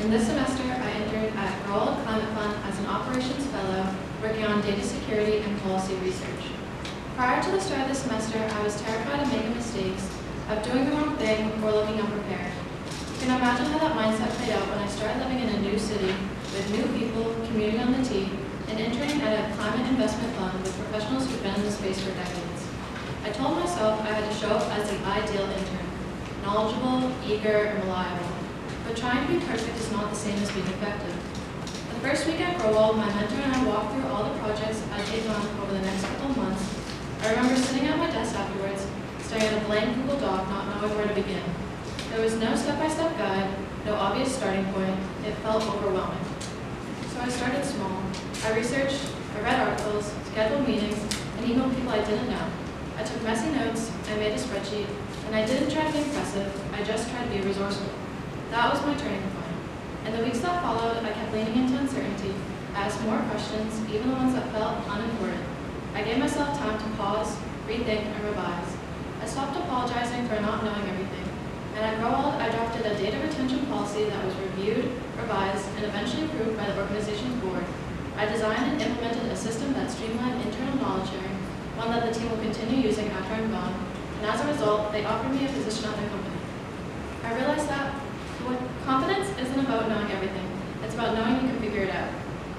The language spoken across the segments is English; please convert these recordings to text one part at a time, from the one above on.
In this semester, I interned at Rural Climate Fund as an operations fellow working on data security and policy research. Prior to the start of the semester, I was terrified of making mistakes, of doing the wrong thing, or looking unprepared. You can imagine how that mindset played out when I started living in a new city with new people, commuting on the T, and interning at a climate investment fund with professionals who've been in the space for decades. I told myself I had to show up as the ideal intern, knowledgeable, eager, and reliable. But trying to be perfect is not the same as being effective. The first week at Growell, my mentor and I walked through all the projects I'd take on over the next couple of months. I remember sitting at my desk afterwards, staring at a blank Google Doc, not knowing where to begin. There was no step-by-step guide, no obvious starting point. It felt overwhelming. So I started small. I researched, I read articles, scheduled meetings, and emailed people I didn't know. I took messy notes, I made a spreadsheet, and I didn't try to be impressive, I just tried to be resourceful. That was my turning point. In the weeks that followed, I kept leaning into uncertainty. I asked more questions, even the ones that felt unimportant. I gave myself time to pause, rethink, and revise. I stopped apologizing for not knowing everything. And at Growell, I drafted a data retention policy that was reviewed, revised, and eventually approved by the organization's board. I designed and implemented a system that streamlined internal knowledge sharing, one that the team will continue using after I'm gone. And as a result, they offered me a position at their company. I realized that confidence isn't about knowing everything. It's about knowing you can figure it out.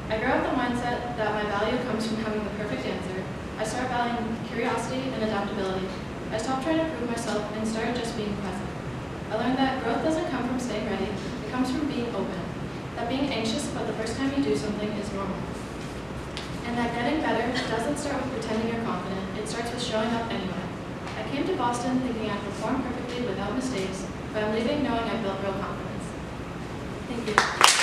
I grew up with the mindset that my value comes from having the perfect answer. I started valuing curiosity and adaptability. I stopped trying to prove myself and started just being present. I learned that growth doesn't come from staying ready. It comes from being open. That being anxious about the first time you do something is normal. And that getting better doesn't start with pretending you're confident. It starts with showing up anyway. I came to Boston thinking I'd perform perfectly without mistakes, but I'm leaving knowing I built real confidence. Thank you.